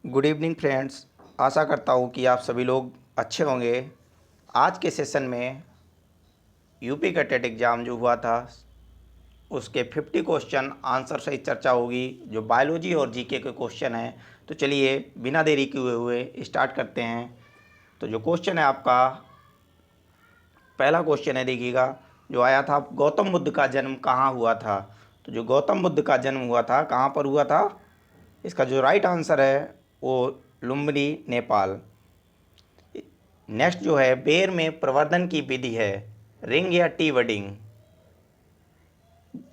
Good evening friends. आशा करता हूँ कि आप सभी लोग अच्छे होंगे। आज के सेशन में यूपी का टेट एग्ज़ाम जो हुआ था उसके 50 क्वेश्चन आंसर सहित चर्चा होगी, जो बायोलॉजी और जीके के क्वेश्चन हैं। तो चलिए बिना देरी किए हुए स्टार्ट करते हैं। तो जो क्वेश्चन है आपका पहला क्वेश्चन है, देखिएगा जो आया था, गौतम बुद्ध का जन्म कहाँ हुआ था। तो जो गौतम बुद्ध का जन्म हुआ था कहाँ पर हुआ था, इसका जो राइट आंसर है वो लुम्बिनी, नेपाल। नेक्स्ट जो है, बेर में प्रवर्धन की विधि है, रिंग या टी वडिंग।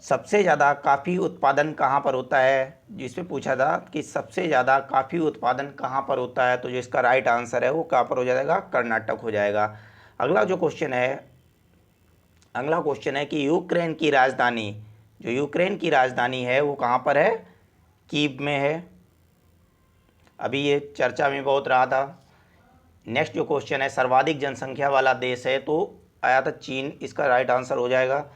सबसे ज़्यादा काफ़ी उत्पादन कहाँ पर होता है, जिसमें पूछा था कि सबसे ज़्यादा काफ़ी उत्पादन कहाँ पर होता है, तो जो इसका राइट आंसर है वो कहाँ पर हो जाएगा, कर्नाटक हो जाएगा। अगला क्वेश्चन है कि यूक्रेन की राजधानी, जो यूक्रेन की राजधानी है वो कहाँ पर है, कीव में है। अभी ये चर्चा में बहुत रहा था। नेक्स्ट जो क्वेश्चन है, सर्वाधिक जनसंख्या वाला देश है, तो आया था चीन, इसका राइट आंसर हो जाएगा।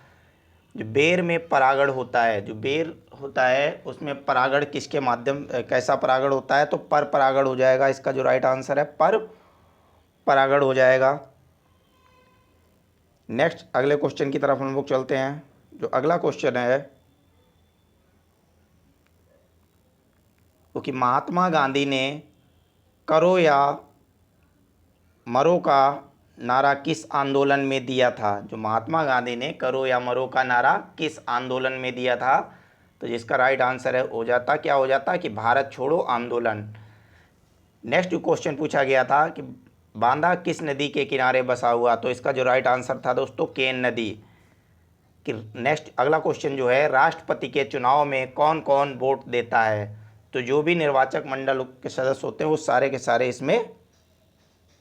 जो बेर में परागण होता है, जो बेर होता है उसमें परागण किसके माध्यम, कैसा परागण होता है, तो पर परागण हो जाएगा। इसका जो राइट आंसर है पर परागण हो जाएगा। नेक्स्ट अगले क्वेश्चन की तरफ हम लोग चलते हैं। जो अगला क्वेश्चन है वो कि महात्मा गांधी ने करो या मरो का नारा किस आंदोलन में दिया था। जो महात्मा गांधी ने करो या मरो का नारा किस आंदोलन में दिया था, तो जिसका राइट आंसर है हो जाता, क्या हो जाता कि भारत छोड़ो आंदोलन। नेक्स्ट जो क्वेश्चन पूछा गया था कि बांदा किस नदी के किनारे बसा हुआ, तो इसका जो राइट आंसर था दोस्तों केन नदी। कि नेक्स्ट अगला क्वेश्चन जो है, राष्ट्रपति के चुनाव में कौन कौन वोट देता है, तो जो भी निर्वाचक मंडल के सदस्य होते हैं वो सारे के सारे इसमें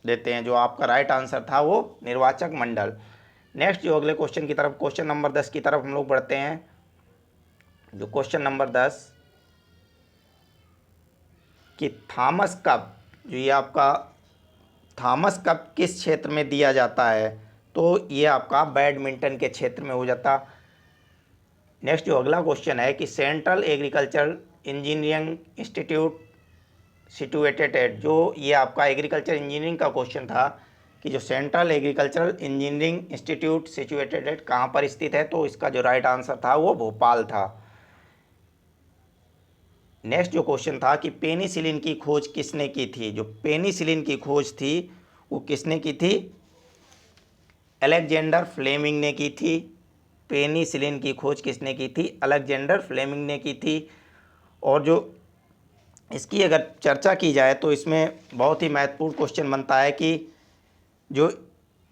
देते हैं। जो आपका राइट आंसर था वो निर्वाचक मंडल। नेक्स्ट जो अगले क्वेश्चन की तरफ, क्वेश्चन नंबर 10 की तरफ हम लोग बढ़ते हैं। जो क्वेश्चन नंबर 10 कि थॉमस कप, जो ये आपका थॉमस कप किस क्षेत्र में दिया जाता है, तो ये आपका बैडमिंटन के क्षेत्र में हो जाता। नेक्स्ट जो अगला क्वेश्चन है कि central agriculture engineering institute situated at, जो ये आपका एग्रीकल्चर इंजीनियरिंग का क्वेश्चन था कि जो central agricultural engineering institute situated at कहाँ पर स्थित है, तो इसका जो राइट आंसर था वो भोपाल था। नेक्स्ट जो क्वेश्चन था कि पेनिसिलिन की खोज किसने की थी। जो पेनिसिलिन की खोज थी वो किसने की थी, अलेक्जेंडर फ्लेमिंग ने की थी। पेनिसिलिन की खोज किसने की थी, अलेक्जेंडर फ्लेमिंग ने की थी। और जो इसकी अगर चर्चा की जाए तो इसमें बहुत ही महत्वपूर्ण क्वेश्चन बनता है कि जो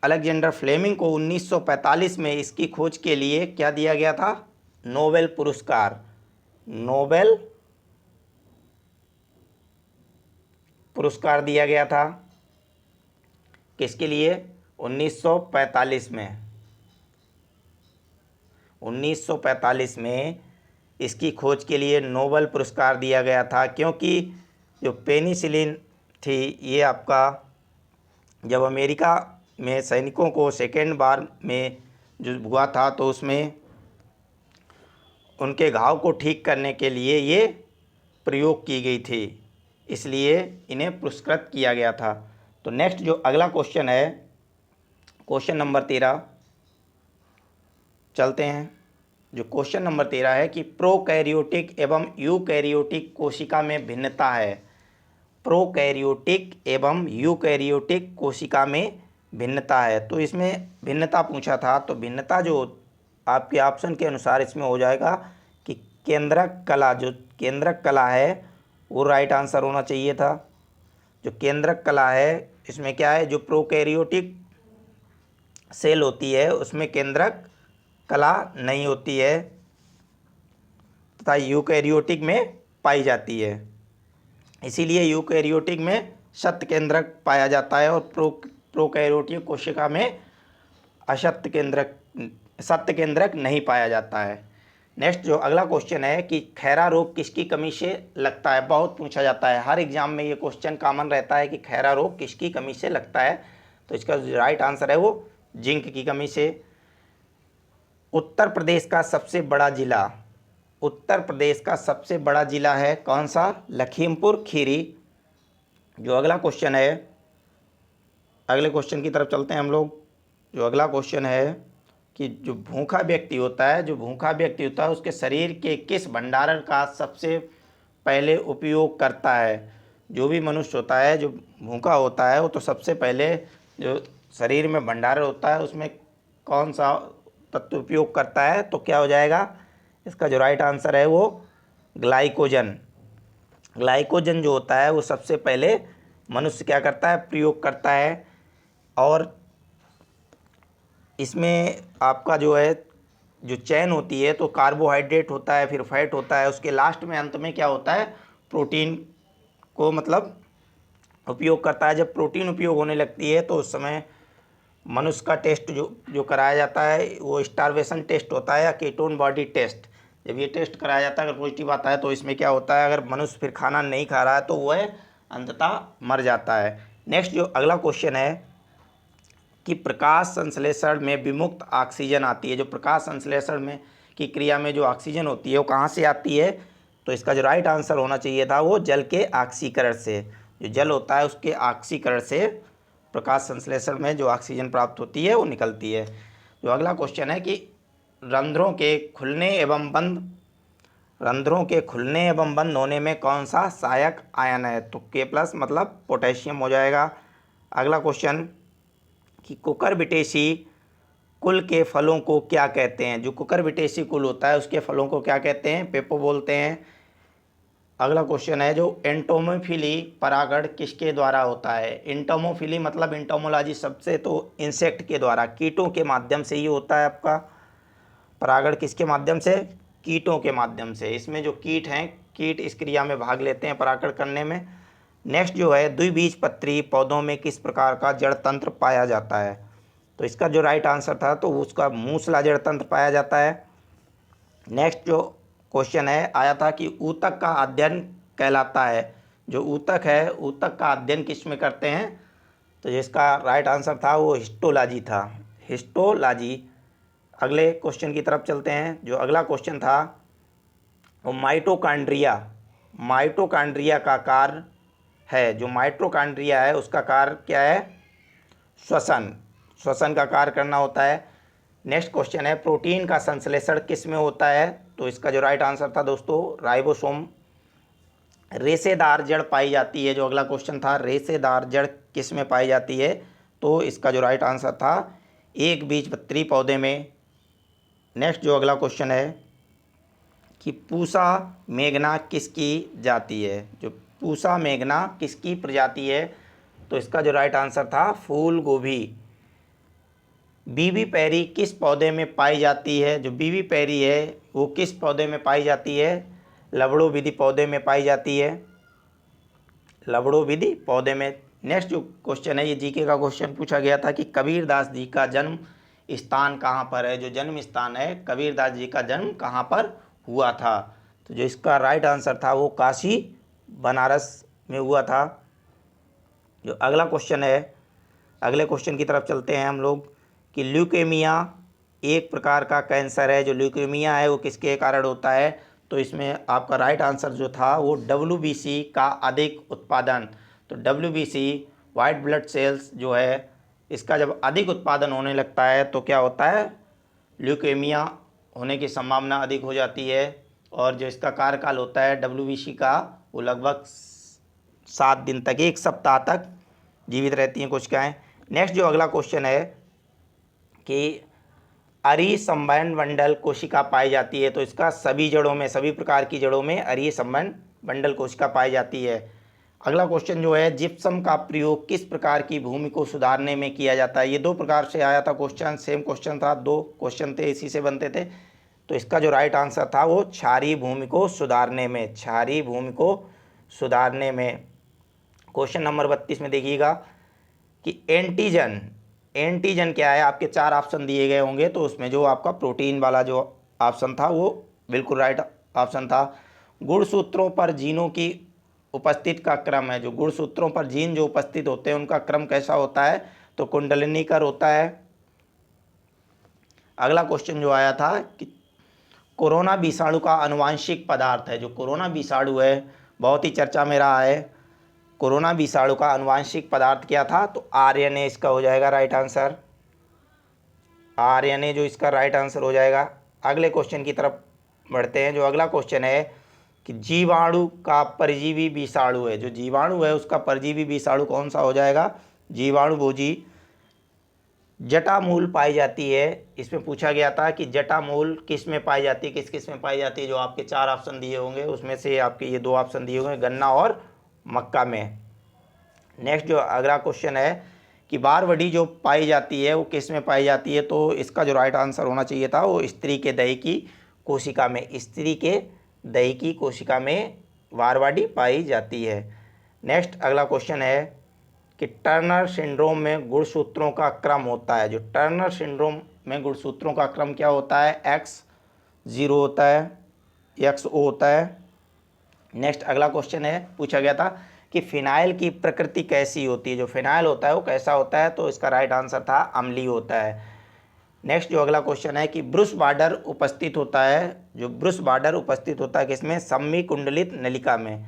अलेक्जेंडर फ्लेमिंग को 1945 में इसकी खोज के लिए क्या दिया गया था, नोबेल पुरस्कार। नोबेल पुरस्कार दिया गया था किसके लिए, 1945 में। 1945 में इसकी खोज के लिए नोबेल पुरस्कार दिया गया था, क्योंकि जो पेनिसिलिन थी ये आपका जब अमेरिका में सैनिकों को सेकेंड बार में जो हुआ था तो उसमें उनके घाव को ठीक करने के लिए ये प्रयोग की गई थी, इसलिए इन्हें पुरस्कृत किया गया था। तो नेक्स्ट जो अगला क्वेश्चन है, क्वेश्चन नंबर 13 चलते हैं। जो क्वेश्चन नंबर 13 है कि प्रोकैरियोटिक एवं यूकैरियोटिक कोशिका में भिन्नता है। प्रोकैरियोटिक एवं यूकैरियोटिक कोशिका में भिन्नता है, तो इसमें भिन्नता पूछा था, तो भिन्नता जो आपके ऑप्शन के अनुसार इसमें हो जाएगा कि केंद्रक कला, जो केंद्रक कला है वो राइट आंसर होना चाहिए था। जो केंद्रक कला है इसमें क्या है, जो प्रोकैरियोटिक सेल होती है उसमें केंद्रक कला नहीं होती है तथा यूकैरियोटिक में पाई जाती है, इसीलिए यूकैरियोटिक में सत्य केंद्रक पाया जाता है और प्रोकैरियोटिक कोशिका में असत्य केंद्रक, सत्य केंद्रक नहीं पाया जाता है। नेक्स्ट जो अगला क्वेश्चन है कि खैरा रोग किसकी कमी से लगता है, बहुत पूछा जाता है, हर एग्जाम में ये क्वेश्चन कॉमन रहता है कि खैरा रोग किसकी कमी से लगता है, तो इसका राइट आंसर है वो जिंक की कमी से। उत्तर प्रदेश का सबसे बड़ा जिला, उत्तर प्रदेश का सबसे बड़ा जिला है कौन सा, लखीमपुर खीरी। जो अगला क्वेश्चन है, अगले क्वेश्चन की तरफ चलते हैं हम लोग। जो अगला क्वेश्चन है कि जो भूखा व्यक्ति होता है, जो भूखा व्यक्ति होता है उसके शरीर के किस भंडारण का सबसे पहले उपयोग करता है। जो भी मनुष्य होता है जो भूखा होता है वो तो सबसे पहले जो शरीर में भंडारण होता है उसमें कौन सा तत्व उपयोग करता है, तो क्या हो जाएगा इसका जो राइट आंसर है वो ग्लाइकोजन। ग्लाइकोजन जो होता है वो सबसे पहले मनुष्य क्या करता है, प्रयोग करता है। और इसमें आपका जो है जो चैन होती है तो कार्बोहाइड्रेट होता है, फिर फैट होता है, उसके लास्ट में अंत में क्या होता है, प्रोटीन को मतलब उपयोग करता है। जब प्रोटीन उपयोग होने लगती है तो उस समय मनुष्य का टेस्ट जो जो कराया जाता है वो स्टारवेशन टेस्ट होता है या कीटोन बॉडी टेस्ट। जब ये टेस्ट कराया जाता है अगर पॉजिटिव आता है तो इसमें क्या होता है, अगर मनुष्य फिर खाना नहीं खा रहा है तो वह अंततः मर जाता है। नेक्स्ट जो अगला क्वेश्चन है कि प्रकाश संश्लेषण में विमुक्त ऑक्सीजन आती है। जो प्रकाश संश्लेषण में की क्रिया में जो ऑक्सीजन होती है वो कहाँ से आती है, तो इसका जो राइट आंसर होना चाहिए था वो जल के ऑक्सीकरण से। जो जल होता है उसके ऑक्सीकरण से प्रकाश संश्लेषण में जो ऑक्सीजन प्राप्त होती है वो निकलती है। जो अगला क्वेश्चन है कि रंध्रों के खुलने एवं बंद होने में कौन सा सहायक आयन है, तो K+ मतलब पोटेशियम हो जाएगा। अगला क्वेश्चन कि कुकुरबिटेसी कुल के फलों को क्या कहते हैं। जो कुकुरबिटेसी कुल होता है उसके फलों को क्या कहते हैं, पेपो बोलते हैं। अगला क्वेश्चन है जो एंटोमोफिली परागण किसके द्वारा होता है। एंटोमोफिली मतलब एंटोमोलॉजी शब्द से तो इंसेक्ट के द्वारा, कीटों के माध्यम से ही होता है आपका परागण। किसके माध्यम से, कीटों के माध्यम से। इसमें जो कीट हैं, कीट इस क्रिया में भाग लेते हैं परागण करने में। नेक्स्ट जो है द्विबीजपत्री पौधों में किस प्रकार का जड़ तंत्र पाया जाता है, तो इसका जो राइट आंसर था तो उसका मूसला जड़ तंत्र पाया जाता है। नेक्स्ट जो क्वेश्चन है आया था कि ऊतक का अध्ययन कहलाता है। जो ऊतक है, ऊतक का अध्ययन किस में करते हैं, तो जिसका राइट आंसर था वो हिस्टोलॉजी था, हिस्टोलॉजी। अगले क्वेश्चन की तरफ चलते हैं। जो अगला क्वेश्चन था वो माइटोकॉन्ड्रिया का कार्य है। जो माइटोकॉन्ड्रिया है उसका कार्य क्या है, श्वसन का कार्य करना होता है। नेक्स्ट क्वेश्चन है प्रोटीन का संश्लेषण किस में होता है, तो इसका जो राइट आंसर था दोस्तों राइबोसोम। रेशेदार जड़ पाई जाती है। जो अगला क्वेश्चन था रेशेदार जड़ किस में पाई जाती है, तो इसका जो राइट आंसर था एक बीजपत्री पौधे में। नेक्स्ट जो अगला क्वेश्चन है कि पूसा मेघना किसकी जाति है। जो पूसा मेघना किसकी प्रजाति है, तो इसका जो राइट आंसर था फूल गोभी। बीवी पैरी किस पौधे में पाई जाती है। जो बीवी पैरी है वो किस पौधे में पाई जाती है, लवणोविधि पौधे में पाई जाती है, लवणोविधि पौधे में। नेक्स्ट जो क्वेश्चन है ये जीके का क्वेश्चन पूछा गया था कि कबीरदास जी का जन्म स्थान कहाँ पर है। जो जन्म स्थान है कबीरदास जी का जन्म कहाँ पर हुआ था, तो जो इसका राइट आंसर था वो काशी बनारस में हुआ था। जो अगला क्वेश्चन है, अगले क्वेश्चन की तरफ चलते हैं हम लोग कि ल्यूकेमिया एक प्रकार का कैंसर है। जो ल्यूकेमिया है वो किसके कारण होता है, तो इसमें आपका राइट आंसर जो था वो WBC का अधिक उत्पादन। तो WBC वाइट ब्लड सेल्स जो है इसका जब अधिक उत्पादन होने लगता है तो क्या होता है, ल्यूकेमिया होने की संभावना अधिक हो जाती है। और जो इसका कार्यकाल होता है WBC का वो लगभग 7 दिन तक, 1 सप्ताह तक जीवित रहती हैं कोशिकाएं। नेक्स्ट जो अगला क्वेश्चन है कि अरीय संवहन मंडल कोशिका पाई जाती है, तो इसका सभी जड़ों में, सभी प्रकार की जड़ों में अरीय संवहन मंडल कोशिका पाई जाती है। अगला क्वेश्चन जो है जिप्सम का प्रयोग किस प्रकार की भूमि को सुधारने में किया जाता है। ये 2 प्रकार से आया था क्वेश्चन, सेम क्वेश्चन था, 2 क्वेश्चन थे इसी से बनते थे। तो इसका जो राइट आंसर था वो क्षारीय भूमि को सुधारने में, क्षारीय भूमि को सुधारने में। क्वेश्चन नंबर 32 में देखिएगा कि एंटीजन क्या है। आपके 4 ऑप्शन दिए गए होंगे तो उसमें जो आपका प्रोटीन वाला जो ऑप्शन था वो बिल्कुल राइट ऑप्शन था। गुणसूत्रों पर जीनों की उपस्थिति का क्रम है। जो गुणसूत्रों पर जीन जो उपस्थित होते हैं उनका क्रम कैसा होता है, तो कुंडलिनीकर होता है। अगला क्वेश्चन जो आया था कि कोरोना विषाणु का आनुवांशिक पदार्थ है। जो कोरोना विषाणु है बहुत ही चर्चा में रहा है, कोरोना विषाणु का आनुवांशिक पदार्थ क्या था? तो आरएनए इसका हो जाएगा राइट आंसर। आरएनए जो इसका राइट आंसर हो जाएगा। अगले क्वेश्चन की तरफ बढ़ते हैं। जो अगला क्वेश्चन है कि जीवाणु का परजीवी विषाणु है, जो जीवाणु है उसका परजीवी विषाणु कौन सा हो जाएगा? जीवाणु भोजी जटामूल पाई जाती है। इसमें पूछा गया था कि जटामूल किस में पाई जाती है, किस किस में पाई जाती है। जो आपके 4 ऑप्शन दिए होंगे उसमें से आपके ये 2 ऑप्शन दिए होंगे, गन्ना और मक्का में। नेक्स्ट जो अगला क्वेश्चन है कि बारवडी जो पाई जाती है वो किस में पाई जाती है? तो इसका जो राइट आंसर होना चाहिए था वो स्त्री के दही की कोशिका में, स्त्री के दही की कोशिका में बारवडी पाई जाती है। नेक्स्ट अगला क्वेश्चन है कि टर्नर सिंड्रोम में गुणसूत्रों का क्रम होता है। जो टर्नर सिंड्रोम में गुणसूत्रों का क्रम क्या होता है? X0 होता है, XO होता है। नेक्स्ट अगला क्वेश्चन है, पूछा गया था कि फिनाइल की प्रकृति कैसी होती है? जो फिनाइल होता है वो कैसा होता है? तो इसका राइट आंसर था अम्लीय होता है। नेक्स्ट जो अगला क्वेश्चन है कि ब्रुश बॉर्डर उपस्थित होता है। जो ब्रुश बॉर्डर उपस्थित होता है किसमें? सम्मी कुंडलित नलिका में।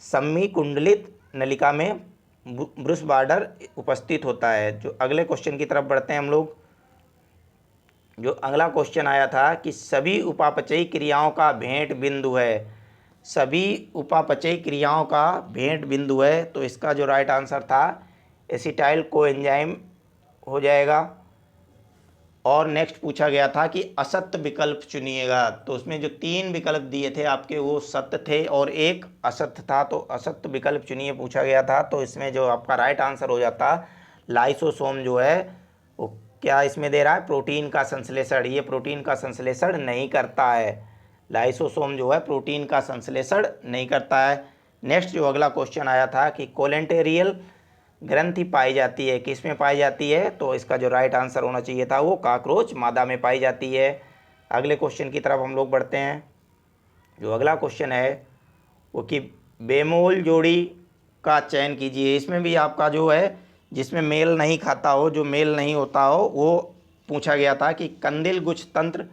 सम्मी कुंडलित नलिका में ब्रुश बॉर्डर उपस्थित होता है। जो अगले क्वेश्चन की तरफ बढ़ते हैं हम लोग। जो अगला क्वेश्चन आया था कि सभी उपापचयी क्रियाओं का भेंट बिंदु है। सभी उपापचयी क्रियाओं का भेंट बिंदु है। तो इसका जो राइट आंसर था एसिटाइल कोएंजाइम हो जाएगा। और नेक्स्ट पूछा गया था कि असत्य विकल्प चुनिएगा। तो उसमें जो 3 विकल्प दिए थे आपके वो सत्य थे और एक असत्य था। तो असत्य विकल्प चुनिए पूछा गया था। तो इसमें जो आपका राइट आंसर हो जाता लाइसोसोम जो है वो क्या इसमें दे रहा है? प्रोटीन का संश्लेषण। ये प्रोटीन का संश्लेषण नहीं करता है। लाइसोसोम जो है प्रोटीन का संश्लेषण नहीं करता है। नेक्स्ट जो अगला क्वेश्चन आया था कि कोलेंटेरियल ग्रंथि पाई जाती है, किस में पाई जाती है? तो इसका जो राइट आंसर होना चाहिए था वो कॉकरोच मादा में पाई जाती है। अगले क्वेश्चन की तरफ हम लोग बढ़ते हैं। जो अगला क्वेश्चन है वो कि बेमोल जोड़ी का चयन कीजिए। इसमें भी आपका जो है जिसमें मेल नहीं खाता हो, जो मेल नहीं होता हो, वो पूछा गया था कि कंदिल गुच्छ तंत्र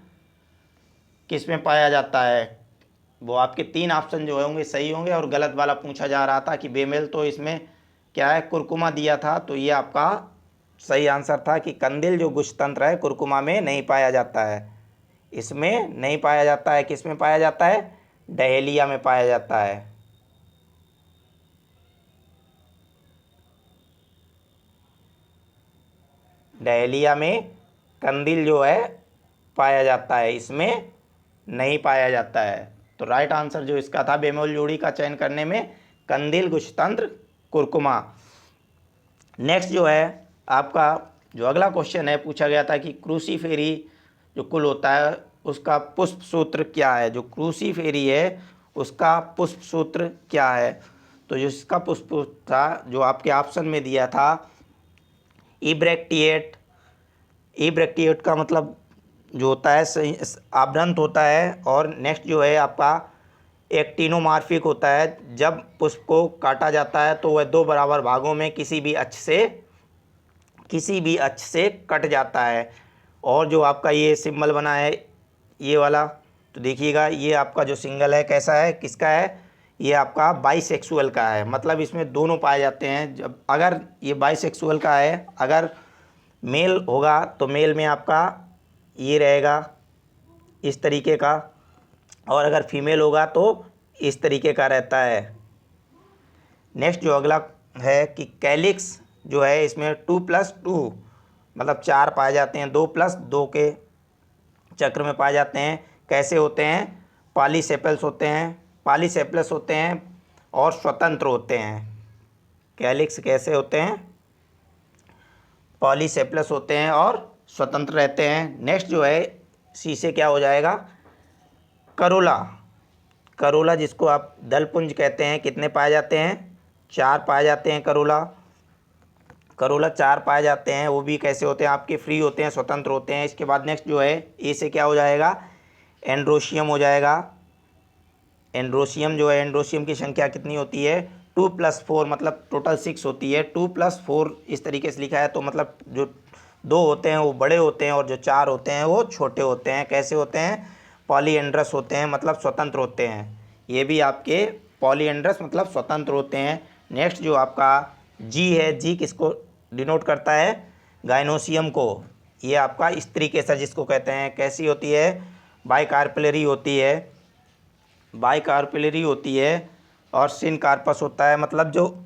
किस में पाया जाता है। वो आपके 3 ऑप्शन जो होंगे सही होंगे और गलत वाला पूछा जा रहा था कि बेमेल। तो इसमें क्या है? कुरकुमा दिया था। तो ये आपका सही आंसर था कि कंदिल जो गुच्छ तंत्र है कुरकुमा में नहीं पाया जाता है, इसमें नहीं पाया जाता है। किस में पाया जाता है? डहेलिया में पाया जाता है। डहेलिया में कंदिल जो है पाया जाता है, इसमें नहीं पाया जाता है। तो राइट आंसर जो इसका था बेमोल जोड़ी का चयन करने में कंदिल गुच्छ तंत्र कुरकुमा। नेक्स्ट जो है आपका जो अगला क्वेश्चन है पूछा गया था कि क्रूसीफेरी जो कुल होता है उसका पुष्प सूत्र क्या है? जो क्रूसीफेरी है उसका पुष्प सूत्र क्या है? तो जो इसका पुष्प था जो आपके ऑप्शन में दिया था इब्रेक्टिएट। इब्रेक्टिएट का मतलब जो होता है आभ्रंत होता है। और नेक्स्ट जो है आपका एक्टिनोमार्फिक होता है। जब पुष्प को काटा जाता है तो वह 2 बराबर भागों में किसी भी अक्ष से कट जाता है। और जो आपका ये सिंबल बना है ये वाला, तो देखिएगा ये आपका जो सिंगल है कैसा है, किसका है? ये आपका बाइसेक्सुअल का है। मतलब इसमें दोनों पाए जाते हैं। जब अगर ये बाइसेक्सुअल का है, अगर मेल होगा तो मेल में आपका ये रहेगा इस तरीके का, और अगर फीमेल होगा तो इस तरीके का रहता है। नेक्स्ट जो अगला है कि कैलिक्स जो है इसमें 2+2 मतलब 4 पाए जाते हैं, 2+2 के चक्र में पाए जाते हैं। कैसे होते हैं? पॉलीसेपल्स होते हैं, पॉलीसेपलस होते हैं और स्वतंत्र होते हैं। कैलिक्स कैसे होते हैं? पॉलीसेपलस होते हैं और स्वतंत्र रहते हैं। नेक्स्ट जो है सी से क्या हो जाएगा? करोला। करोला जिसको आप दलपुंज कहते हैं, कितने पाए जाते हैं? 4 पाए जाते हैं। करोला 4 पाए जाते हैं। वो भी कैसे होते हैं? आपके फ्री होते हैं, स्वतंत्र होते हैं। इसके बाद नेक्स्ट जो है ए से क्या हो जाएगा? एंड्रोशियम हो जाएगा। एंड्रोशियम जो है, एंड्रोशियम की संख्या कितनी होती है? 2+4 मतलब टोटल 6 होती है। 2+4 इस तरीके से लिखा है। तो मतलब जो 2 होते हैं वो बड़े होते हैं और जो 4 होते हैं वो छोटे होते हैं। कैसे होते हैं? पॉलीएंड्रस होते हैं, मतलब स्वतंत्र होते हैं। ये भी आपके पॉलीएंड्रस मतलब स्वतंत्र होते हैं। नेक्स्ट जो आपका जी है, जी किसको डिनोट करता है? गाइनोसियम को। ये आपका स्त्री केसर जिसको कहते हैं, कैसी होती है? बाइकार्पिलरी होती है, बाइकार्पिलरी होती है। और सिन कार्पस होता है, मतलब जो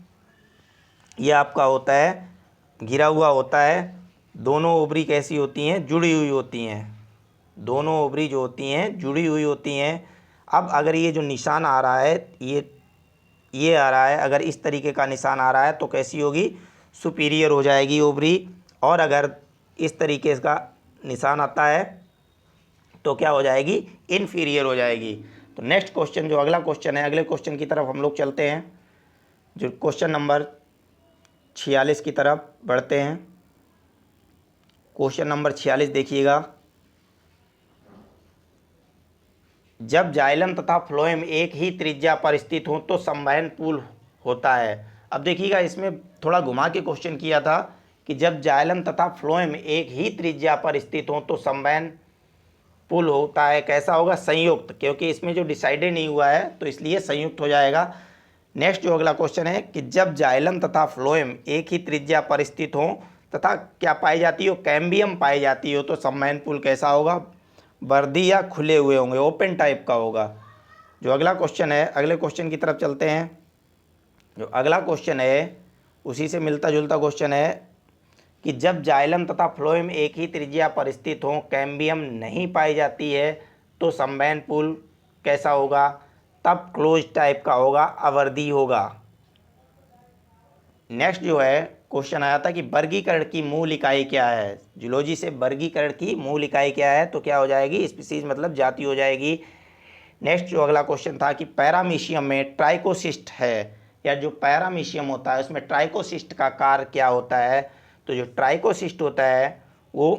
ये आपका होता है घिरा हुआ होता है। दोनों ओवरी कैसी होती हैं? जुड़ी हुई होती हैं। दोनों ओवरी जो होती हैं जुड़ी हुई होती हैं। अब अगर ये जो निशान आ रहा है, ये आ रहा है, अगर इस तरीके का निशान आ रहा है तो कैसी होगी? सुपीरियर हो जाएगी ओवरी। और अगर इस तरीके का निशान आता है तो क्या हो जाएगी? इन्फीरियर हो जाएगी। तो नेक्स्ट क्वेश्चन, जो अगला क्वेश्चन है, अगले क्वेश्चन की तरफ हम लोग चलते हैं। जो क्वेश्चन नंबर 46 की तरफ बढ़ते हैं। क्वेश्चन नंबर 46 देखिएगा। जब जाइलम तथा फ्लोएम एक ही त्रिज्या पर स्थित हों तो संवहन पुल होता है। अब देखिएगा, इसमें थोड़ा घुमा के क्वेश्चन किया था कि जब जाइलम तथा फ्लोएम एक ही त्रिज्या पर स्थित हों तो संवहन पुल होता है। कैसा होगा? संयुक्त, क्योंकि इसमें जो डिसाइडेड नहीं हुआ है तो इसलिए संयुक्त हो जाएगा। नेक्स्ट जो अगला क्वेश्चन है कि जब जाइलम तथा फ्लोएम एक ही त्रिज्या पर स्थित हों तथा क्या पाई जाती हो? कैम्बियम पाई जाती हो, तो संवहन पुल कैसा होगा? वर्दी या खुले हुए होंगे, ओपन टाइप का होगा। जो अगला क्वेश्चन है, अगले क्वेश्चन की तरफ चलते हैं। जो अगला क्वेश्चन है उसी से मिलता जुलता क्वेश्चन है कि जब जाइलम तथा फ्लोएम एक ही त्रिज्या पर स्थित हों, कैम्बियम नहीं पाई जाती है, तो संवहन पुल कैसा होगा? तब क्लोज टाइप का होगा, अवर्दी होगा। नेक्स्ट जो है क्वेश्चन आया था कि वर्गीकरण की मूल इकाई क्या है? जूलॉजी से वर्गीकरण की मूल इकाई क्या है? तो क्या हो जाएगी? स्पीसीज मतलब जाति हो जाएगी। नेक्स्ट जो अगला क्वेश्चन था कि पैरामीशियम में ट्राइकोसिस्ट है, या जो पैरामीशियम होता है उसमें ट्राइकोसिस्ट का कार्य क्या होता है? तो जो ट्राइकोसिस्ट होता है वो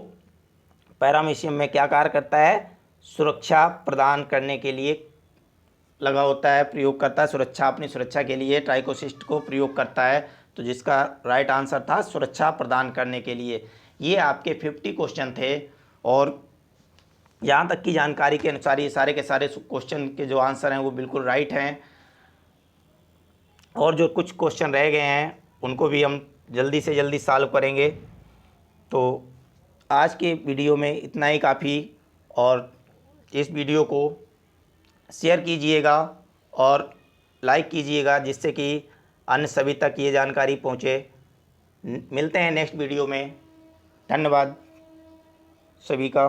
पैरामीशियम में क्या कार्य करता है? सुरक्षा प्रदान करने के लिए लगा होता है, प्रयोग करता है। सुरक्षा, अपनी सुरक्षा के लिए ट्राइकोसिस्ट को प्रयोग करता है। तो जिसका राइट आंसर था सुरक्षा प्रदान करने के लिए। ये आपके 50 क्वेश्चन थे और यहाँ तक की जानकारी के अनुसार ये सारे के सारे क्वेश्चन के जो आंसर हैं वो बिल्कुल राइट हैं। और जो कुछ क्वेश्चन रह गए हैं उनको भी हम जल्दी से जल्दी सॉल्व करेंगे। तो आज के वीडियो में इतना ही काफ़ी, और इस वीडियो को शेयर कीजिएगा और लाइक कीजिएगा जिससे कि अन्य सभी तक ये जानकारी पहुँचे। मिलते हैं नेक्स्ट वीडियो में। धन्यवाद सभी का।